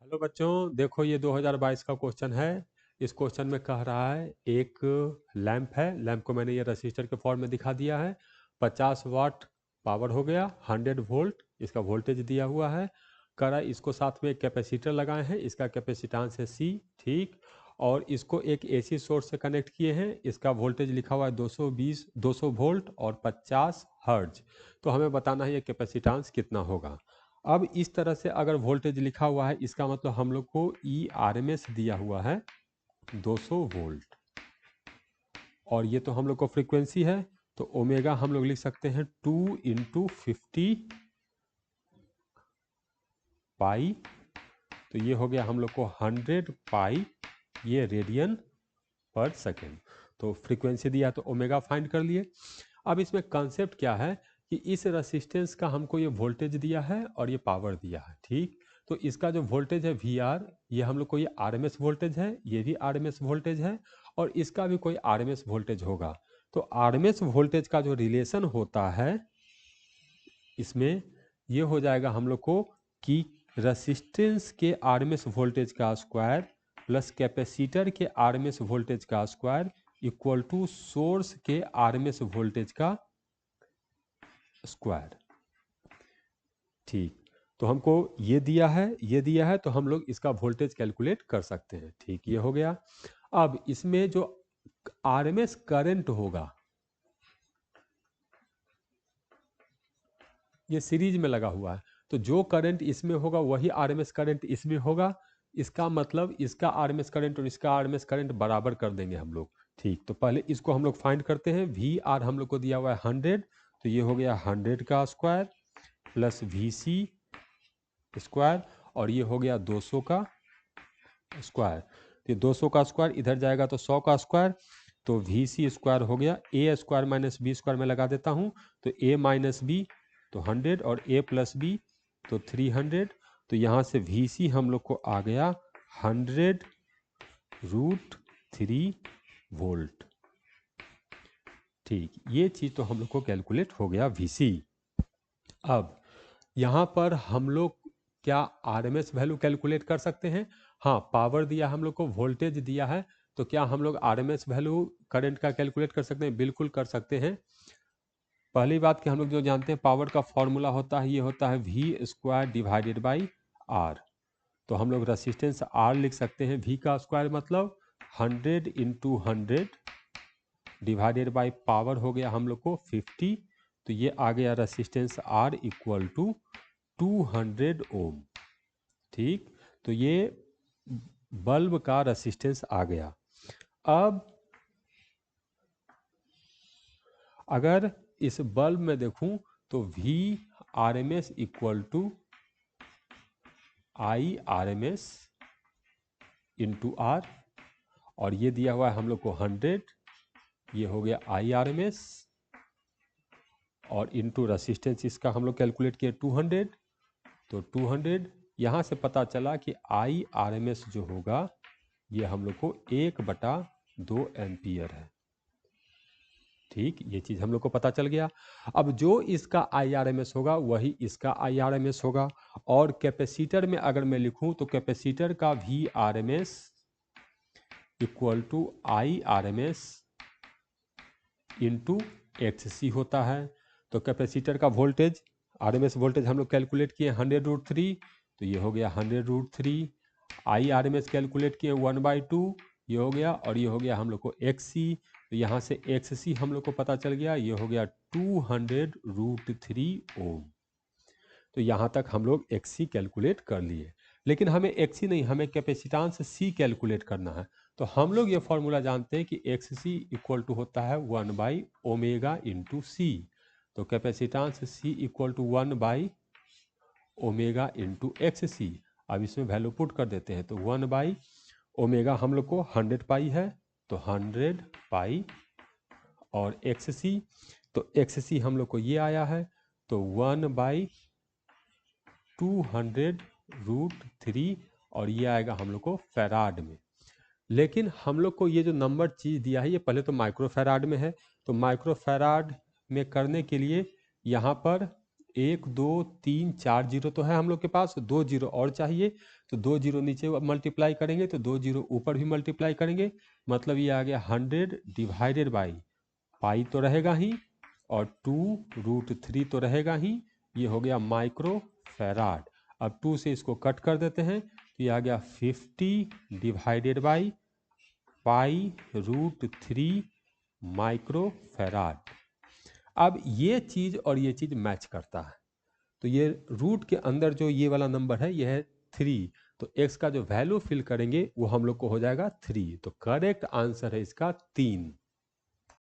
Hello बच्चों, देखो ये 2022 का क्वेश्चन है। इस क्वेश्चन में कह रहा है एक लैंप है। लैंप को मैंने ये रजिस्टर के फॉर्म में दिखा दिया है। 50 वाट पावर हो गया, 100 वोल्ट इसका वोल्टेज दिया हुआ है। कह रहा है इसको साथ में एक कैपेसिटर लगाए हैं, इसका कैपेसिटेंस है C, ठीक। और इसको एक AC सोर्स से कनेक्ट किए हैं, इसका वोल्टेज लिखा हुआ है 200 वोल्ट और 50 हर्ट्ज। तो हमें बताना है ये कैपेसिटेंस कितना होगा। अब इस तरह से अगर वोल्टेज लिखा हुआ है, इसका मतलब हम लोग को ERMS दिया हुआ है 200 वोल्ट, और ये तो हम लोग को फ्रीक्वेंसी है। तो ओमेगा हम लोग लिख सकते हैं 2 इंटू 50 पाई। तो ये हो गया हम लोग को 100 पाई ये रेडियन पर सेकेंड। तो फ्रीक्वेंसी दिया तो ओमेगा फाइंड कर लिए। अब इसमें कंसेप्ट क्या है कि इस रेसिस्टेंस का हमको ये वोल्टेज दिया है और ये पावर दिया है, ठीक। तो इसका जो वोल्टेज है VR, ये हम लोग को ये RMS वोल्टेज है, ये भी RMS वोल्टेज है, और इसका भी कोई RMS वोल्टेज होगा। तो RMS वोल्टेज का जो रिलेशन होता है इसमें ये हो जाएगा हम लोग को कि रेसिस्टेंस के RMS वोल्टेज का स्क्वायर प्लस कैपेसिटर के RMS वोल्टेज का स्क्वायर इक्वल टू सोर्स के RMS वोल्टेज का स्क्वायर, ठीक। तो हमको ये दिया है तो हम लोग इसका वोल्टेज कैलकुलेट कर सकते हैं, ठीक। ये हो गया। अब इसमें जो RMS करंट होगा, ये सीरीज में लगा हुआ है, तो जो करंट इसमें होगा वही RMS करंट इसमें होगा। इसका मतलब इसका RMS करंट और इसका RMS करंट बराबर कर देंगे हम लोग, ठीक। तो पहले इसको हम लोग फाइंड करते हैं। VR हम लोग को दिया हुआ है 100, तो ये हो गया 100 का स्क्वायर प्लस VC स्क्वायर, और ये हो गया 200 का स्क्वायर। तो 200 का स्क्वायर इधर जाएगा तो 100 का स्क्वायर, तो VC स्क्वायर हो गया। A square minus B square में लगा देता हूँ, तो A माइनस B तो 100 और A प्लस B तो 300। तो यहाँ से VC हम लोग को आ गया 100√3 वोल्ट, ठीक। ये चीज़ तो हम लोग को कैलकुलेट हो गया VC। अब यहाँ पर हम लोग क्या RMS वैल्यू कैलकुलेट कर सकते हैं? हाँ, पावर दिया हम लोग को, वोल्टेज दिया है, तो क्या हम लोग RMS वैल्यू करंट का कैलकुलेट कर सकते हैं? बिल्कुल कर सकते हैं। पहली बात कि हम लोग जो जानते हैं पावर का फॉर्मूला होता है, ये होता है V square divided by R। तो हम लोग रेसिस्टेंस R लिख सकते हैं। V का स्क्वायर मतलब 100 इंटू 100 डिवाइडेड बाई पावर हो गया हम लोग को 50। तो ये आ गया रेसिस्टेंस R इक्वल टू 200 ओम, ठीक। तो ये बल्ब का रेसिस्टेंस आ गया। अब अगर इस बल्ब में देखूं तो VRMS equal to IRMS into R, और ये दिया हुआ है हम लोग को 100, ये हो गया IRMS, और इंटू रेसिस्टेंस इसका हम लोग कैलकुलेट किए 200। तो 200 यहाँ से पता चला कि IRMS जो होगा ये हम लोग को 1/2 एम्पियर है, ठीक। ये चीज़ हम लोग को पता चल गया। अब जो इसका IRMS होगा वही इसका IRMS होगा, और कैपेसिटर में अगर मैं लिखूं तो कैपेसिटर का VRMS equal to IRMS into XC होता है। तो कैपेसिटर का वोल्टेज RMS वोल्टेज हम लोग कैलकुलेट किए 100√3, तो ये हो गया 100√3। IRMS कैलकुलेट किए 1/2, ये हो गया, और ये हो गया हम लोग को XC। तो यहाँ से XC हम लोग को पता चल गया, ये हो गया 200√3 ओम। तो यहाँ तक हम लोग XC कैलकुलेट कर लिए, लेकिन हमें XC नहीं, हमें कैपेसिटेंस C कैलकुलेट करना है। तो हम लोग ये फॉर्मूला जानते हैं कि XC इक्वल टू होता है 1/ओमेगा इंटू C। तो कैपेसिटेंस C इक्वल टू 1/ओमेगा इंटू XC। अब इसमें वैल्यू पुट कर देते हैं, तो 1/ओमेगा हम लोग को 100 पाई है, तो 100 पाई, और XC, तो XC हम लोग को ये आया है, तो 1/200√3, और ये आएगा हम लोग को फैराड में। लेकिन हम लोग को ये जो नंबर चीज़ दिया है ये पहले तो माइक्रो फैराड में है, तो माइक्रो फैराड में करने के लिए यहाँ पर 1 2 3 4 जीरो तो है हम लोग के पास, 2 जीरो और चाहिए, तो 2 जीरो नीचे मल्टीप्लाई करेंगे तो 2 जीरो ऊपर भी मल्टीप्लाई करेंगे, मतलब ये आ गया 100 डिवाइडेड बाई पाई तो रहेगा ही, और 2√3 तो रहेगा ही, ये हो गया माइक्रो फैराड। अब 2 से इसको कट कर देते हैं तो ये आ गया 50 डिवाइडेड बाई पाई√3 माइक्रो फैराड। अब ये चीज और ये चीज मैच करता है, तो ये रूट के अंदर जो ये वाला नंबर है ये है 3, तो x का जो वैल्यू फिल करेंगे वो हम लोग को हो जाएगा 3, तो करेक्ट आंसर है इसका 3।